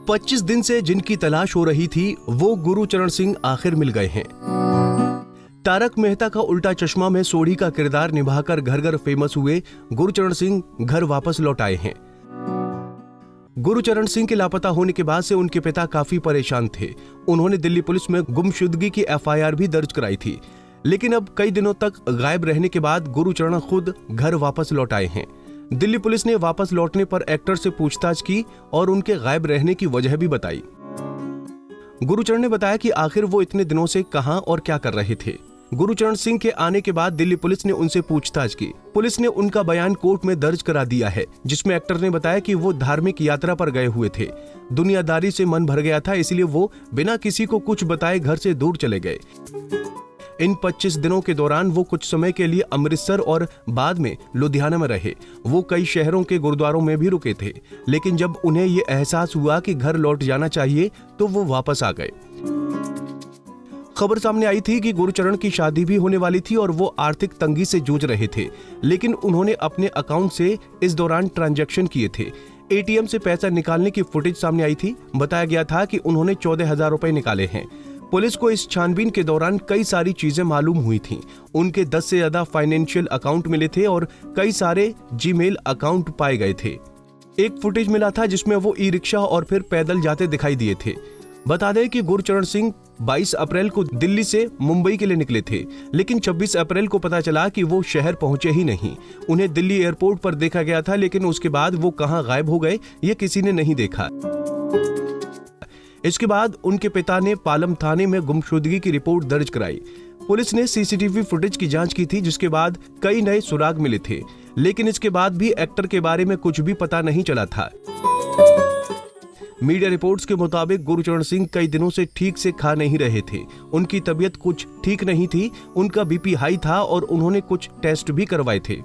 25 दिन से जिनकी तलाश हो रही थी वो गुरुचरण सिंह आखिर मिल गए हैं। तारक मेहता का उल्टा चश्मा में सोढ़ी का किरदार निभाकर घर घर फेमस हुए गुरुचरण सिंह घर वापस लौट आए हैं। गुरुचरण सिंह के लापता होने के बाद से उनके पिता काफी परेशान थे। उन्होंने दिल्ली पुलिस में गुमशुदगी की एफआईआर भी दर्ज कराई थी, लेकिन अब कई दिनों तक गायब रहने के बाद गुरुचरण खुद घर वापस लौट आए हैं। दिल्ली पुलिस ने वापस लौटने पर एक्टर से पूछताछ की और उनके गायब रहने की वजह भी बताई। गुरुचरण ने बताया कि आखिर वो इतने दिनों से कहां और क्या कर रहे थे। गुरुचरण सिंह के आने के बाद दिल्ली पुलिस ने उनसे पूछताछ की। पुलिस ने उनका बयान कोर्ट में दर्ज करा दिया है, जिसमें एक्टर ने बताया कि वो धार्मिक यात्रा पर गए हुए थे। दुनियादारी से मन भर गया था, इसलिए वो बिना किसी को कुछ बताए घर से दूर चले गए। इन 25 दिनों के दौरान वो कुछ समय के लिए अमृतसर और बाद में लुधियाना में रहे। वो कई शहरों के गुरुद्वारों में भी रुके थे, लेकिन जब उन्हें ये एहसास हुआ कि घर लौट जाना चाहिए तो वो वापस आ गए। खबर सामने आई थी कि गुरुचरण की शादी भी होने वाली थी और वो आर्थिक तंगी से जूझ रहे थे, लेकिन उन्होंने अपने अकाउंट से इस दौरान ट्रांजैक्शन किए थे। एटीएम से पैसा निकालने की फुटेज सामने आई थी। बताया गया था कि उन्होंने 14,000 रुपए निकाले हैं। पुलिस को इस छानबीन के दौरान कई सारी चीजें मालूम हुई थीं। उनके 10 से ज्यादा फाइनेंशियल अकाउंट मिले थे और कई सारे जीमेल अकाउंट पाए गए थे। एक फुटेज मिला था जिसमें वो ई रिक्शा और फिर पैदल जाते दिखाई दिए थे। बता दें कि गुरुचरण सिंह 22 अप्रैल को दिल्ली से मुंबई के लिए निकले थे, लेकिन 26 अप्रैल को पता चला कि वो शहर पहुंचे ही नहीं। उन्हें दिल्ली एयरपोर्ट पर देखा गया था, लेकिन उसके बाद वो कहां गायब हो गए ये किसी ने नहीं देखा। इसके बाद उनके पिता ने पालम थाने में गुमशुदगी की रिपोर्ट दर्ज कराई। पुलिस ने सीसीटीवी फुटेज की जांच की थी, जिसके बाद कई नए सुराग मिले थे, लेकिन इसके बाद भी एक्टर के बारे में कुछ भी पता नहीं चला था। मीडिया रिपोर्ट्स के मुताबिक गुरुचरण सिंह कई दिनों से ठीक से खा नहीं रहे थे। उनकी तबीयत कुछ ठीक नहीं थी, उनका बीपी हाई था और उन्होंने कुछ टेस्ट भी करवाए थे।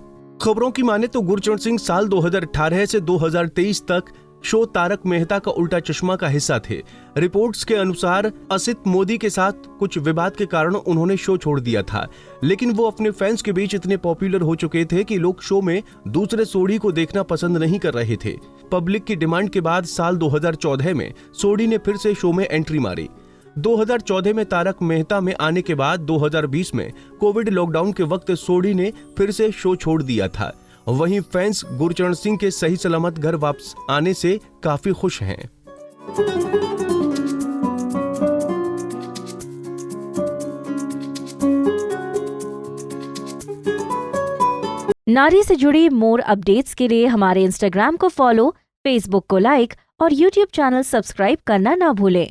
खबरों की माने तो गुरुचरण सिंह साल 2018 से 2023 तक शो तारक मेहता का उल्टा चश्मा का हिस्सा थे। रिपोर्ट्स के अनुसार असित मोदी के साथ कुछ विवाद के कारण उन्होंने शो छोड़ दिया था, लेकिन वो अपने फैंस के बीच इतने पॉपुलर हो चुके थे कि लोग शो में दूसरे सोढ़ी को देखना पसंद नहीं कर रहे थे। पब्लिक की डिमांड के बाद साल 2014 में सोढ़ी ने फिर से शो में एंट्री मारी। 2014 में तारक मेहता में आने के बाद 2020 में कोविड लॉकडाउन के वक्त सोढ़ी ने फिर से शो छोड़ दिया था। वहीं फैंस गुरुचरण सिंह के सही सलामत घर वापस आने से काफी खुश हैं। नारी से जुड़ी मोर अपडेट्स के लिए हमारे इंस्टाग्राम को फॉलो, फेसबुक को लाइक और यूट्यूब चैनल सब्सक्राइब करना ना भूलें।